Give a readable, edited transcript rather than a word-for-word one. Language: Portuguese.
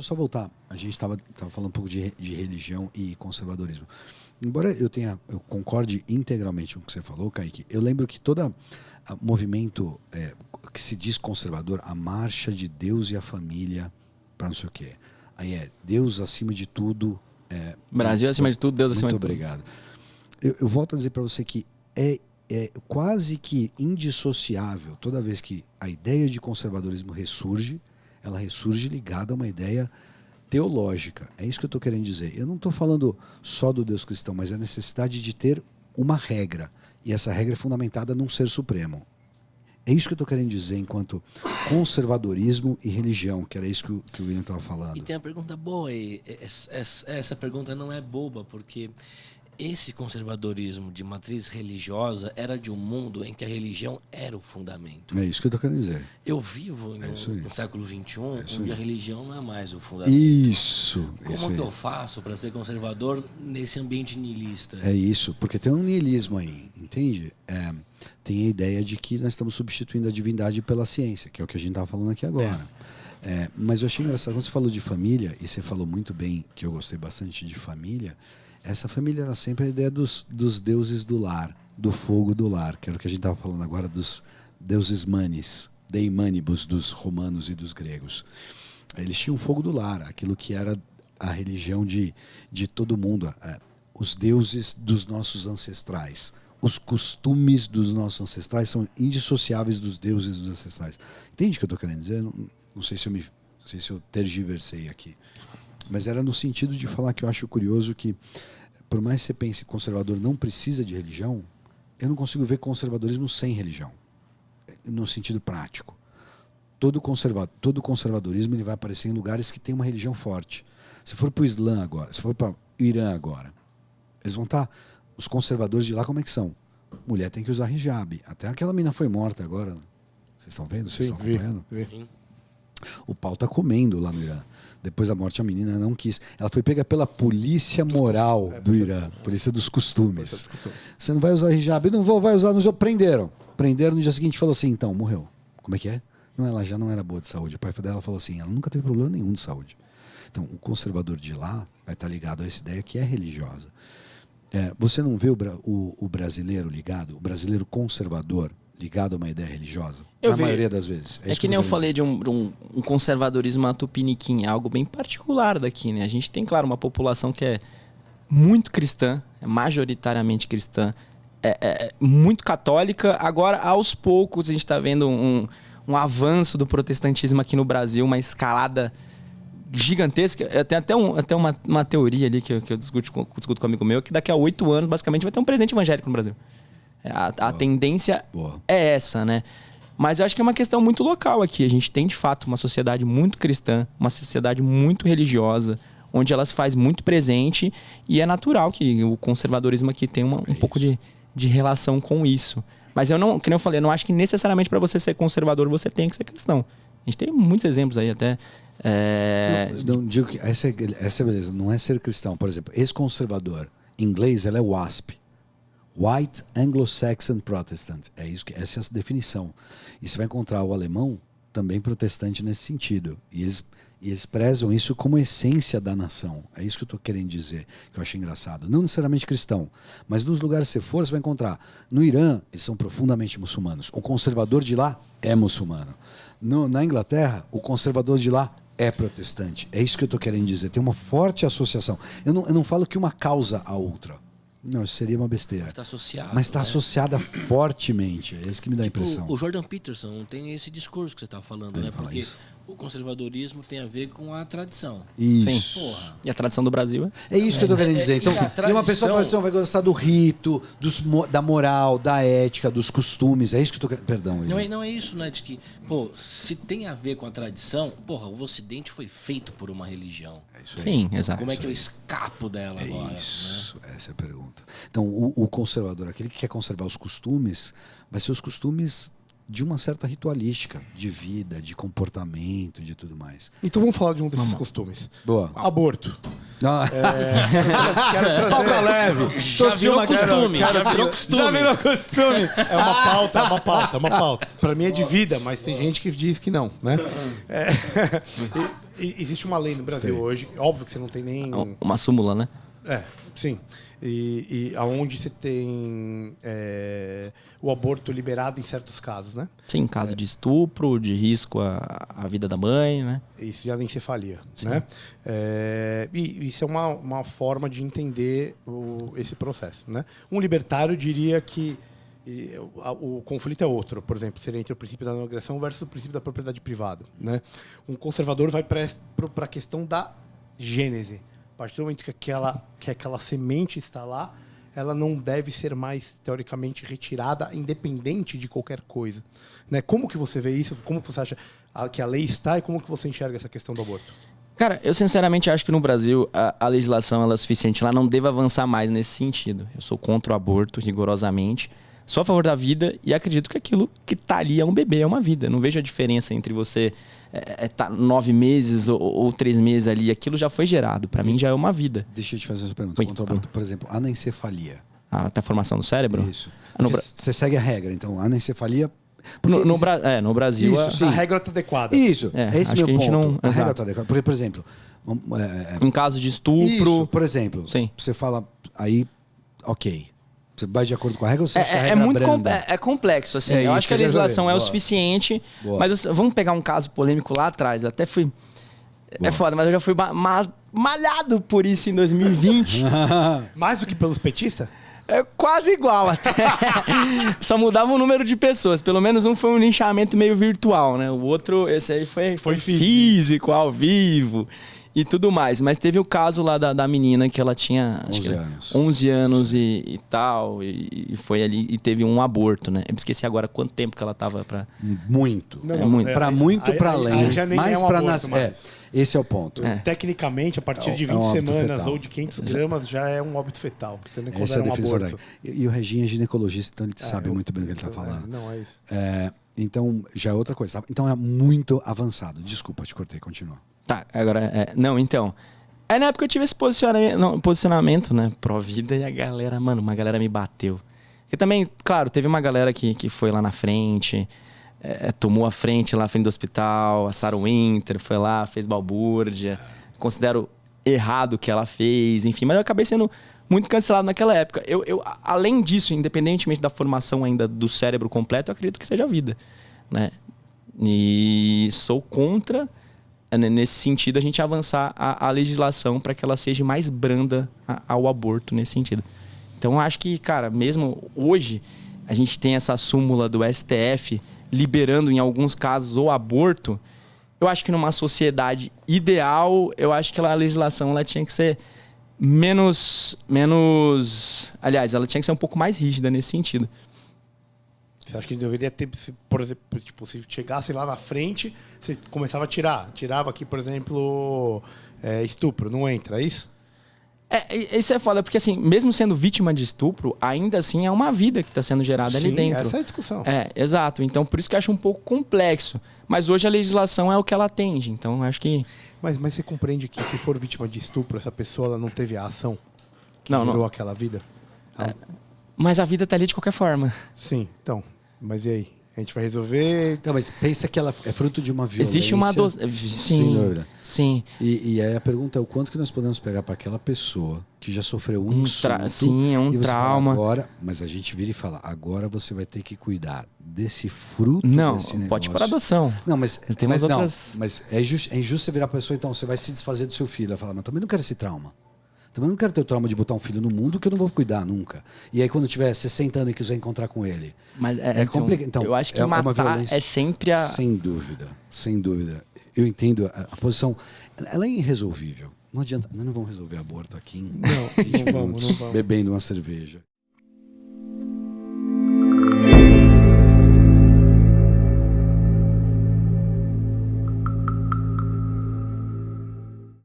só voltar. A gente estava falando um pouco de religião e conservadorismo. Embora eu concorde integralmente com o que você falou, Kaique, eu lembro que todo movimento que se diz conservador, a marcha de Deus e a família, para não sei o quê. Aí Deus acima de tudo. Brasil acima de tudo, Deus acima de tudo. Muito obrigado. Eu volto a dizer para você que é quase que indissociável toda vez que a ideia de conservadorismo ressurge, ela ressurge ligada a uma ideia teológica. É isso que eu estou querendo dizer. Eu não estou falando só do Deus cristão, mas a necessidade de ter uma regra. E essa regra é fundamentada num ser supremo. É isso que eu estou querendo dizer enquanto conservadorismo e religião, que era isso que o William estava falando. E tem uma pergunta boa aí. Essa pergunta não é boba, porque esse conservadorismo de matriz religiosa era de um mundo em que a religião era o fundamento. É isso que eu estou querendo dizer. Eu vivo no século XXI, onde a religião não é mais o fundamento. Isso. Como que eu faço para ser conservador nesse ambiente niilista? É isso, porque tem um niilismo aí, entende? Tem a ideia de que nós estamos substituindo a divindade pela ciência, que é o que a gente estava falando aqui agora. Mas eu achei engraçado, quando você falou de família, e você falou muito bem, que eu gostei bastante de família, essa família era sempre a ideia dos deuses do lar, do fogo do lar, que era o que a gente estava falando agora dos deuses manes, dei manibus dos romanos e dos gregos. Eles tinham o fogo do lar, aquilo que era a religião de todo mundo, os deuses dos nossos ancestrais. Os costumes dos nossos ancestrais são indissociáveis dos deuses dos ancestrais. Entende o que eu estou querendo dizer? Não sei se eu tergiversei aqui. Mas era no sentido de falar que eu acho curioso que, por mais que você pense que conservador não precisa de religião, eu não consigo ver conservadorismo sem religião, no sentido prático. Todo conservadorismo ele vai aparecer em lugares que tem uma religião forte. Se for para o Islã agora, se for para o Irã agora, eles vão estar... Os conservadores de lá, como é que são? Mulher tem que usar hijab. Até aquela mina foi morta agora. Vocês estão vendo? Vocês estão acompanhando? Vi. O pau está comendo lá no Irã. Depois da morte, a menina não quis. Ela foi pega pela polícia moral do Irã. Polícia dos costumes. Você não vai usar hijab? Não vou, vai usar no jogo. Prenderam. Prenderam no dia seguinte e falou assim, então, morreu. Como é que é? Não, ela já não era boa de saúde. O pai dela falou assim, ela nunca teve problema nenhum de saúde. Então, o conservador de lá vai estar ligado a essa ideia que é religiosa. Você não vê o brasileiro ligado, o brasileiro conservador ligado a uma ideia religiosa? Na maioria das vezes. É que nem eu falei de um conservadorismo tupiniquim, algo bem particular daqui, né? A gente tem, claro, uma população que é muito cristã, é majoritariamente cristã, muito católica. Agora, aos poucos, a gente está vendo um avanço do protestantismo aqui no Brasil, uma escalada gigantesca. Tem até uma teoria ali que eu discuto com um amigo meu, que daqui a 8 anos, basicamente, vai ter um presidente evangélico no Brasil. A tendência é essa, né? Mas eu acho que é uma questão muito local aqui. A gente tem, de fato, uma sociedade muito cristã, uma sociedade muito religiosa, onde ela se faz muito presente, e é natural que o conservadorismo aqui tenha um pouco de relação com isso. Mas eu não, como eu falei, eu não acho que necessariamente para você ser conservador você tem que ser cristão. A gente tem muitos exemplos aí até. Não digo que essa é beleza, não é ser cristão. Por exemplo, esse conservador em inglês, ela é WASP. White Anglo-Saxon Protestant. Essa é a definição. E você vai encontrar o alemão também protestante nesse sentido. E eles prezam isso como essência da nação. É isso que eu estou querendo dizer, que eu achei engraçado. Não necessariamente cristão, mas nos lugares que você for, você vai encontrar. No Irã, eles são profundamente muçulmanos. O conservador de lá é muçulmano. Na Inglaterra, o conservador de lá é protestante. É isso que eu estou querendo dizer. Tem uma forte associação. Eu não falo que uma causa a outra. Não, isso seria uma besteira. Mas está associada fortemente. É isso que me dá a impressão. O Jordan Peterson tem esse discurso que você está falando, né? Porque isso. O conservadorismo tem a ver com a tradição. Isso. Sim. Porra. E a tradição do Brasil é isso que eu estou querendo dizer. Então, tradição... e uma pessoa da tradição vai gostar do rito, da moral, da ética, dos costumes. É isso que eu estou querendo. Perdão. Não é isso, né? De que, se tem a ver com a tradição, o Ocidente foi feito por uma religião. É isso aí. Sim, exato. Como é que eu escapo dela agora? Isso, né? Essa é a pergunta. Então, o conservador, aquele que quer conservar os costumes, vai ser os costumes de uma certa ritualística, de vida, de comportamento, de tudo mais. Então vamos falar de um desses costumes. Boa. Aborto. Quero trazer... Pauta leve. Já virou costume. Já virou costume. É uma pauta. Pra mim é de vida, mas tem gente que diz que não, né? Existe uma lei no Brasil hoje, óbvio que você não tem nem... Uma súmula, né? Sim. E aonde você tem o aborto liberado em certos casos, né? Sim, caso de estupro, de risco à vida da mãe, né? Isso, e a anencefalia, né? E isso é uma forma de entender esse processo, né? Um libertário diria que o conflito é outro, por exemplo, seria entre o princípio da não agressão versus o princípio da propriedade privada, né? Um conservador vai para a questão da gênese. A partir do momento que aquela semente está lá, ela não deve ser mais, teoricamente, retirada, independente de qualquer coisa. Né? Como que você vê isso? Como que você acha que a lei está e como que você enxerga essa questão do aborto? Cara, eu sinceramente acho que no Brasil a legislação ela é suficiente. Ela não deve avançar mais nesse sentido. Eu sou contra o aborto, rigorosamente. Sou a favor da vida e acredito que aquilo que tá ali é um bebê, é uma vida. Não vejo a diferença entre você tá 9 meses ou 3 meses ali. Aquilo já foi gerado. Para mim já é uma vida. Deixa eu te fazer essa pergunta. Contra o aborto, por exemplo, anencefalia. Até a formação do cérebro? Isso. Você segue a regra. Então, anencefalia... No Brasil... Isso, sim. A regra está adequada. Isso. Esse acho meu que a gente ponto. não... A regra está adequada. Por exemplo... em caso de estupro... Isso, por exemplo. Sim. Você fala aí... Ok. Você vai de acordo com a regra ou você acha que a regra é muito branda? é complexo, assim. Eu acho que a legislação é o suficiente. Boa. Mas vamos pegar um caso polêmico lá atrás. Eu até fui... Boa. É foda, mas eu já fui malhado por isso em 2020. Mais do que pelos petistas? É quase igual até. Só mudava o número de pessoas. Pelo menos um foi um linchamento meio virtual, né? O outro, esse aí foi físico, ao vivo e tudo mais. Mas teve o caso lá da menina que ela tinha 11 anos e tal. E foi ali e teve um aborto, né? Eu me esqueci agora quanto tempo que ela tava pra... Muito. Muito. Pra além. Já nem mais é um pra aborto mais. Esse é o ponto. Tecnicamente, a partir de 20 semanas fetal. Ou de 500 gramas já é um óbito fetal. Você nem considera um aborto. E o Reginho é ginecologista, então ele sabe muito bem o que ele está falando. Não, é isso. Então, já é outra coisa. Então, é muito avançado. Desculpa, te cortei. Continua. Tá, agora... Não, então... Aí na época eu tive esse posicionamento, né? Pró-vida, e a galera... Mano, uma galera me bateu. Porque também, claro, teve uma galera que foi lá na frente... tomou a frente lá à frente do hospital, a Sarah Winter foi lá, fez balbúrdia. Considero errado o que ela fez, enfim. Mas eu acabei sendo muito cancelado naquela época. Eu, além disso, independentemente da formação ainda do cérebro completo, eu acredito que seja a vida, né? E sou contra, nesse sentido, a gente avançar a legislação para que ela seja mais branda ao aborto nesse sentido. Então, eu acho que, cara, mesmo hoje, a gente tem essa súmula do STF liberando em alguns casos o aborto. Eu acho que numa sociedade ideal, eu acho que a legislação ela tinha que ser menos... Aliás, ela tinha que ser um pouco mais rígida nesse sentido. Você acha que deveria ter, por exemplo, tipo, se chegasse lá na frente, você começava a tirar? Tirava aqui, por exemplo, estupro, não entra, é isso? Isso é foda, porque assim, mesmo sendo vítima de estupro, ainda assim é uma vida que está sendo gerada ali dentro. Essa é a discussão. Exato. Então, por isso que eu acho um pouco complexo. Mas hoje a legislação é o que ela atende, então acho que... Mas você compreende que se for vítima de estupro, essa pessoa ela não teve a ação que gerou aquela vida? Mas a vida tá ali de qualquer forma. Sim, então. Mas e aí? A gente vai resolver... Então, mas pensa que ela é fruto de uma violência. Existe uma dose... Sem dúvida. Sim. E aí a pergunta é o quanto que nós podemos pegar para aquela pessoa que já sofreu um insulto. Sim, um e você trauma. Fala, agora, mas a gente vira e fala, agora você vai ter que cuidar desse fruto não, desse negócio. Pode ir para adoção. Não, mas tem umas outras... mas é injusto você virar para a pessoa, então você vai se desfazer do seu filho. Ela fala, mas também não quero esse trauma. Também não quero ter o trauma de botar um filho no mundo que eu não vou cuidar nunca. E aí quando tiver 60 anos e quiser encontrar com ele. Mas complicado. Então, eu acho que matar é sempre a... Sem dúvida, sem dúvida. Eu entendo a posição. Ela é irresolvível. Não adianta. Nós não vamos resolver aborto aqui em 20 minutos, bebendo uma cerveja.